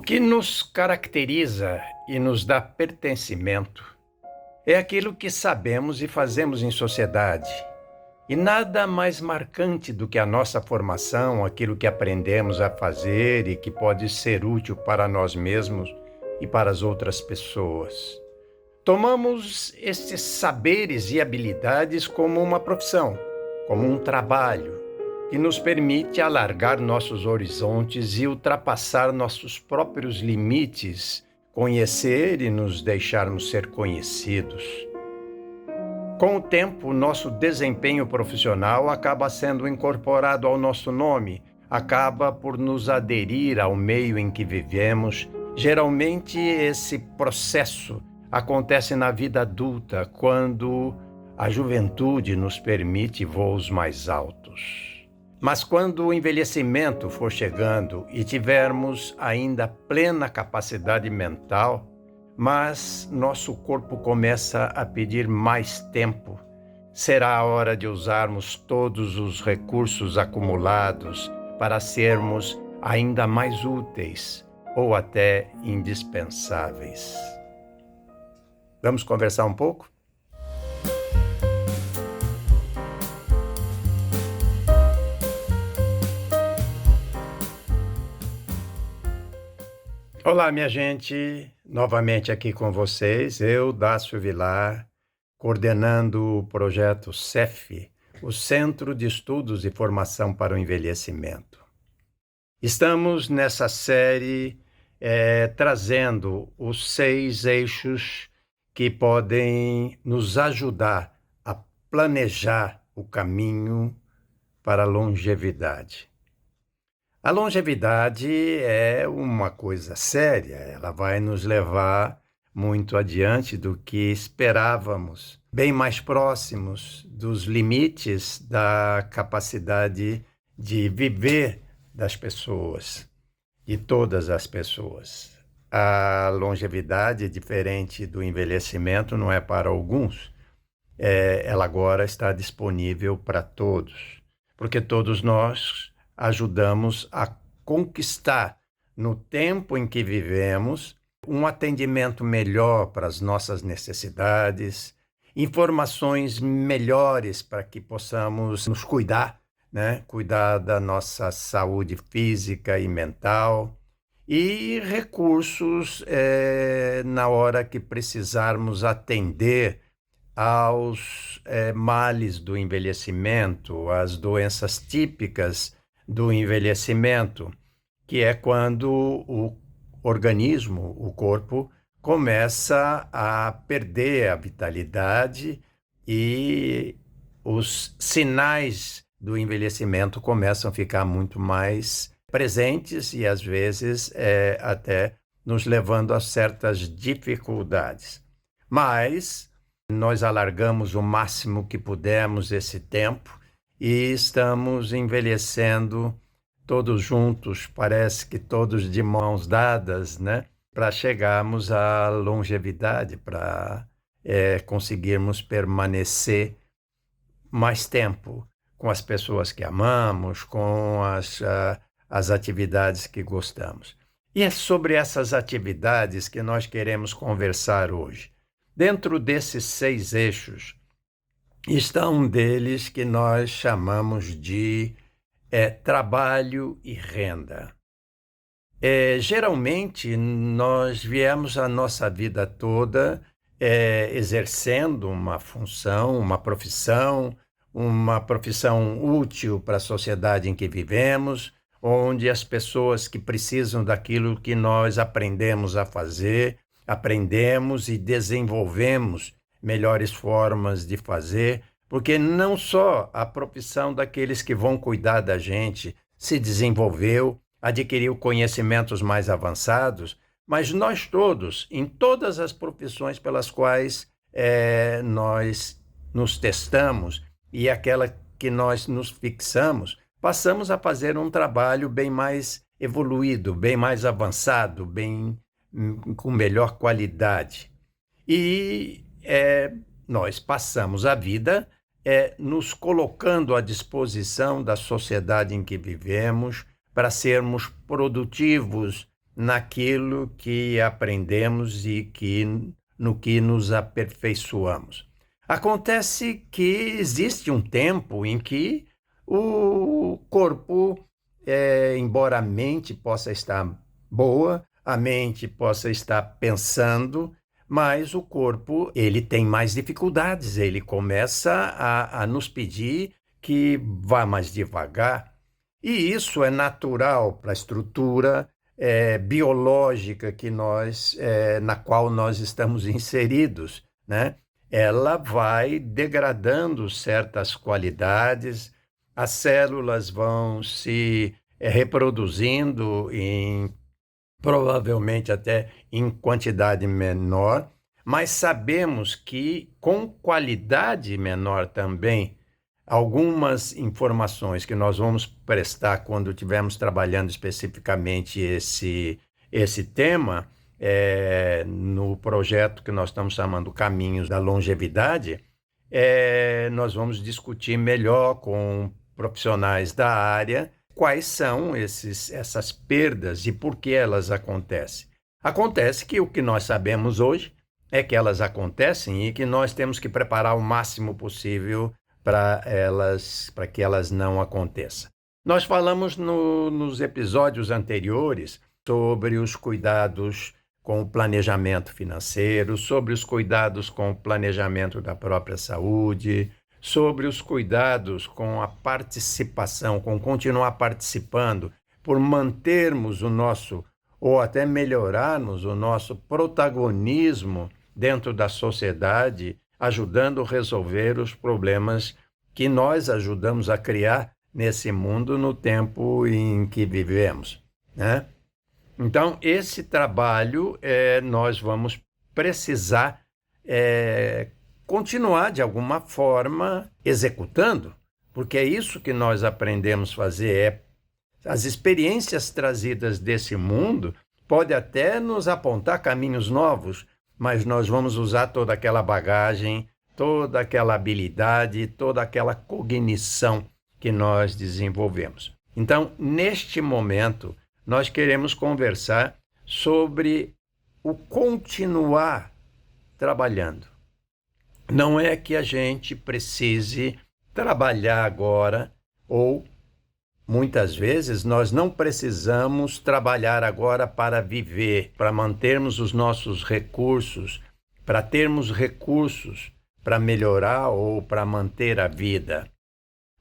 que nos caracteriza e nos dá pertencimento é aquilo que sabemos e fazemos em sociedade. E nada mais marcante do que a nossa formação, aquilo que aprendemos a fazer e que pode ser útil para nós mesmos e para as outras pessoas. Tomamos estes saberes e habilidades como uma profissão, como um trabalho, que nos permite alargar nossos horizontes e ultrapassar nossos próprios limites, conhecer e nos deixarmos ser conhecidos. Com o tempo, nosso desempenho profissional acaba sendo incorporado ao nosso nome, acaba por nos aderir ao meio em que vivemos. Geralmente, esse processo acontece na vida adulta, quando a juventude nos permite voos mais altos. Mas quando o envelhecimento for chegando e tivermos ainda plena capacidade mental, mas nosso corpo começa a pedir mais tempo, será a hora de usarmos todos os recursos acumulados para sermos ainda mais úteis ou até indispensáveis. Vamos conversar um pouco? Olá, minha gente, novamente aqui com vocês, eu, Dácio Vilar, coordenando o projeto CEF, o Centro de Estudos e Formação para o Envelhecimento. Estamos nessa série trazendo os 6 eixos que podem nos ajudar a planejar o caminho para a longevidade. A longevidade é uma coisa séria, ela vai nos levar muito adiante do que esperávamos, bem mais próximos dos limites da capacidade de viver das pessoas, de todas as pessoas. A longevidade, diferente do envelhecimento, não é para alguns, ela agora está disponível para todos, porque todos nós ajudamos a conquistar, no tempo em que vivemos, um atendimento melhor para as nossas necessidades, informações melhores para que possamos nos cuidar, né? Cuidar da nossa saúde física e mental, e recursos na hora que precisarmos atender aos males do envelhecimento, às doenças típicas do envelhecimento, que é quando o organismo, o corpo, começa a perder a vitalidade e os sinais do envelhecimento começam a ficar muito mais presentes e, às vezes, até nos levando a certas dificuldades. Mas nós alargamos o máximo que pudemos esse tempo e estamos envelhecendo todos juntos, parece que todos de mãos dadas, né? Para chegarmos à longevidade, para conseguirmos permanecer mais tempo com as pessoas que amamos, com as atividades que gostamos. E é sobre essas atividades que nós queremos conversar hoje. Dentro desses 6 eixos, está um deles que nós chamamos de trabalho e renda. Geralmente, nós viemos a nossa vida toda exercendo uma função, uma profissão útil para a sociedade em que vivemos, onde as pessoas que precisam daquilo que nós aprendemos a fazer, aprendemos e desenvolvemos melhores formas de fazer, porque não só a profissão daqueles que vão cuidar da gente se desenvolveu, adquiriu conhecimentos mais avançados, mas nós todos, em todas as profissões pelas quais nós nos testamos e aquela que nós nos fixamos, passamos a fazer um trabalho bem mais evoluído, bem mais avançado, com melhor qualidade. E nós passamos a vida nos colocando à disposição da sociedade em que vivemos para sermos produtivos naquilo que aprendemos e no que nos aperfeiçoamos. Acontece que existe um tempo em que o corpo, embora a mente possa estar boa, a mente possa estar pensando, mas o corpo ele tem mais dificuldades, ele começa a nos pedir que vá mais devagar. E isso é natural para a estrutura biológica na qual nós estamos inseridos, né? Ela vai degradando certas qualidades, as células vão se reproduzindo provavelmente até em quantidade menor, mas sabemos que com qualidade menor também. Algumas informações que nós vamos prestar quando estivermos trabalhando especificamente esse tema, no projeto que nós estamos chamando Caminhos da Longevidade, nós vamos discutir melhor com profissionais da área quais são essas perdas e por que elas acontecem. Acontece que o que nós sabemos hoje é que elas acontecem e que nós temos que preparar o máximo possível para que elas não aconteçam. Nós falamos nos episódios anteriores sobre os cuidados com o planejamento financeiro, sobre os cuidados com o planejamento da própria saúde, sobre os cuidados com a participação, com continuar participando, por mantermos o nosso, ou até melhorarmos o nosso protagonismo dentro da sociedade, ajudando a resolver os problemas que nós ajudamos a criar nesse mundo no tempo em que vivemos, né? Então, esse trabalho nós vamos precisar continuar, de alguma forma, executando, porque é isso que nós aprendemos a fazer. As experiências trazidas desse mundo podem até nos apontar caminhos novos, mas nós vamos usar toda aquela bagagem, toda aquela habilidade, toda aquela cognição que nós desenvolvemos. Então, neste momento, nós queremos conversar sobre o continuar trabalhando. Não é que a gente precise trabalhar agora, ou muitas vezes nós não precisamos trabalhar agora para viver, para mantermos os nossos recursos, para termos recursos para melhorar ou para manter a vida.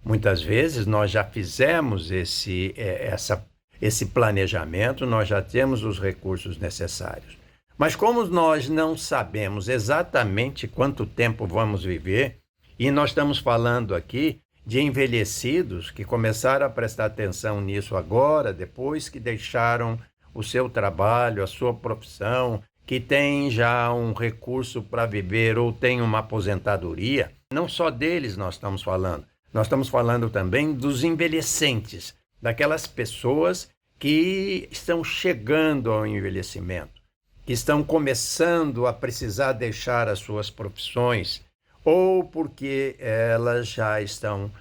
Muitas vezes nós já fizemos esse planejamento, nós já temos os recursos necessários. Mas como nós não sabemos exatamente quanto tempo vamos viver, e nós estamos falando aqui de envelhecidos que começaram a prestar atenção nisso agora, depois que deixaram o seu trabalho, a sua profissão, que têm já um recurso para viver ou têm uma aposentadoria, não só deles nós estamos falando também dos envelhecentes, daquelas pessoas que estão chegando ao envelhecimento, que estão começando a precisar deixar as suas profissões, ou porque elas já estão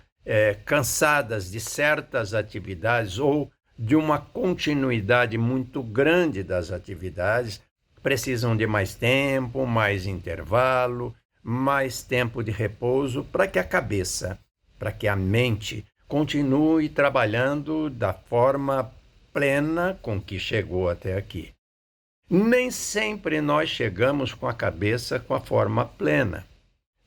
cansadas de certas atividades ou de uma continuidade muito grande das atividades, precisam de mais tempo, mais intervalo, mais tempo de repouso para que a cabeça, para que a mente continue trabalhando da forma plena com que chegou até aqui. Nem sempre nós chegamos com a cabeça com a forma plena.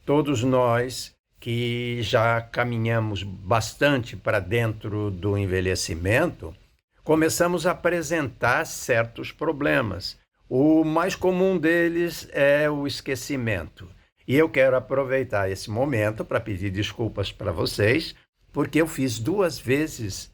Todos nós que já caminhamos bastante para dentro do envelhecimento, começamos a apresentar certos problemas. O mais comum deles é o esquecimento. E eu quero aproveitar esse momento para pedir desculpas para vocês, porque eu fiz 2 vezes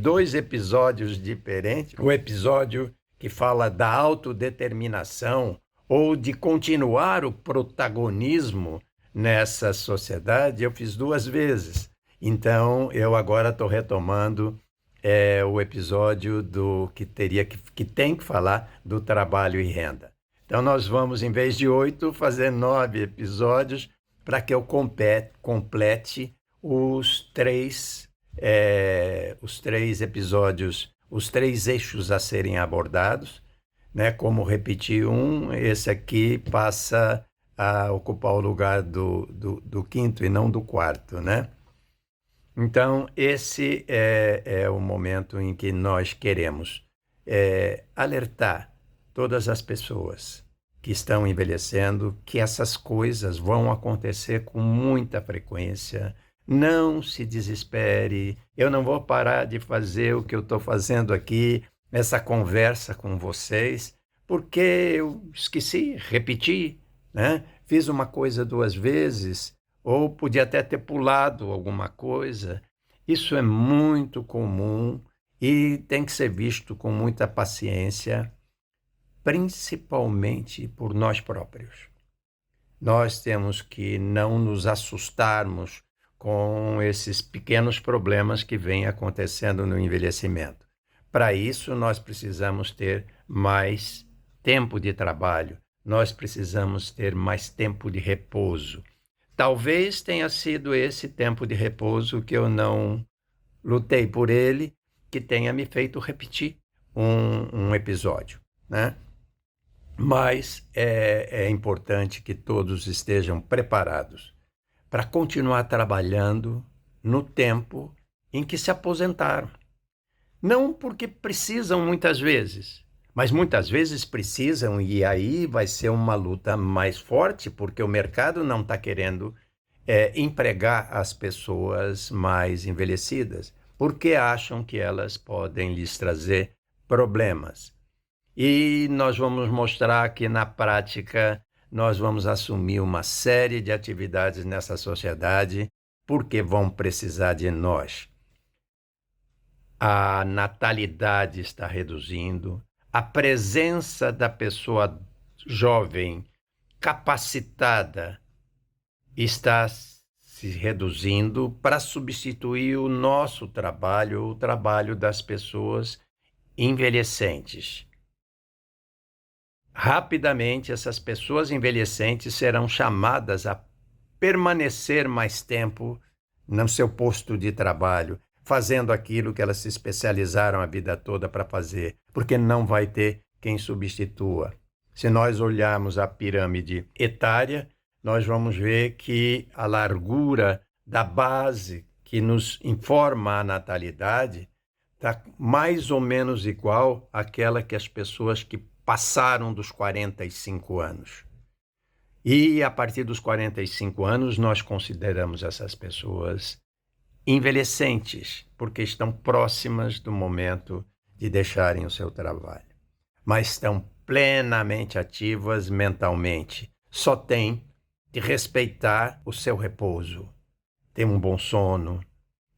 dois episódios diferentes. O episódio que fala da autodeterminação ou de continuar o protagonismo nessa sociedade, eu fiz 2 vezes. Então, eu agora estou retomando o episódio que tem que falar do trabalho e renda. Então, nós vamos, em vez de 8, fazer 9 episódios para que eu complete os 3 episódios, os 3 eixos a serem abordados, né? Como repetir um, esse aqui passa a ocupar o lugar do quinto e não do quarto, né? Então, esse é o momento em que nós queremos alertar todas as pessoas que estão envelhecendo que essas coisas vão acontecer com muita frequência. Não se desespere, eu não vou parar de fazer o que eu estou fazendo aqui, essa conversa com vocês, porque eu esqueci, repeti, né? Fiz uma coisa 2 vezes, ou podia até ter pulado alguma coisa. Isso é muito comum e tem que ser visto com muita paciência, principalmente por nós próprios. Nós temos que não nos assustarmos com esses pequenos problemas que vêm acontecendo no envelhecimento. Para isso, nós precisamos ter mais tempo de trabalho, nós precisamos ter mais tempo de repouso. Talvez tenha sido esse tempo de repouso que eu não lutei por ele, que tenha me feito repetir um episódio, né? Mas é importante que todos estejam preparados para continuar trabalhando no tempo em que se aposentaram. Não porque precisam muitas vezes, mas muitas vezes precisam, e aí vai ser uma luta mais forte, porque o mercado não está querendo empregar as pessoas mais envelhecidas, porque acham que elas podem lhes trazer problemas. E nós vamos mostrar que, na prática, nós vamos assumir uma série de atividades nessa sociedade, porque vão precisar de nós. A natalidade está reduzindo, a presença da pessoa jovem, capacitada, está se reduzindo para substituir o nosso trabalho, o trabalho das pessoas envelhecentes. Rapidamente, essas pessoas envelhecentes serão chamadas a permanecer mais tempo no seu posto de trabalho, fazendo aquilo que elas se especializaram a vida toda para fazer, porque não vai ter quem substitua. Se nós olharmos a pirâmide etária, nós vamos ver que a largura da base que nos informa a natalidade está mais ou menos igual àquela que as pessoas que passaram dos 45 anos. E a partir dos 45 anos, nós consideramos essas pessoas envelhecentes, porque estão próximas do momento de deixarem o seu trabalho. Mas estão plenamente ativas mentalmente. Só tem de respeitar o seu repouso, ter um bom sono,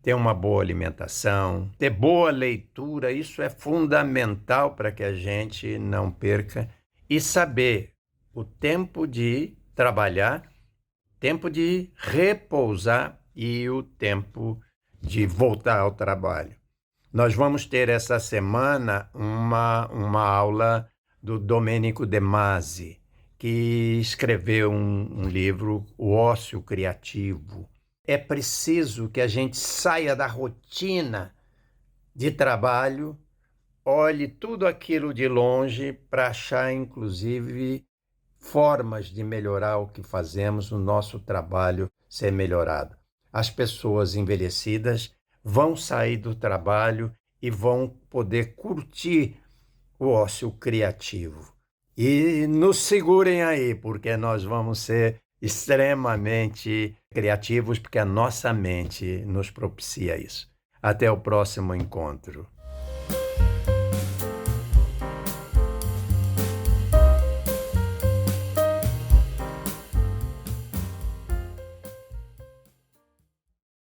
ter uma boa alimentação, ter boa leitura. Isso é fundamental para que a gente não perca, e saber o tempo de trabalhar, tempo de repousar e o tempo de voltar ao trabalho. Nós vamos ter essa semana uma aula do Domenico De Masi, que escreveu um livro, O Ócio Criativo. É preciso que a gente saia da rotina de trabalho, olhe tudo aquilo de longe para achar, inclusive, formas de melhorar o que fazemos, o nosso trabalho ser melhorado. As pessoas envelhecidas vão sair do trabalho e vão poder curtir o ócio criativo. E nos segurem aí, porque nós vamos ser extremamente criativos, porque a nossa mente nos propicia isso. Até o próximo encontro.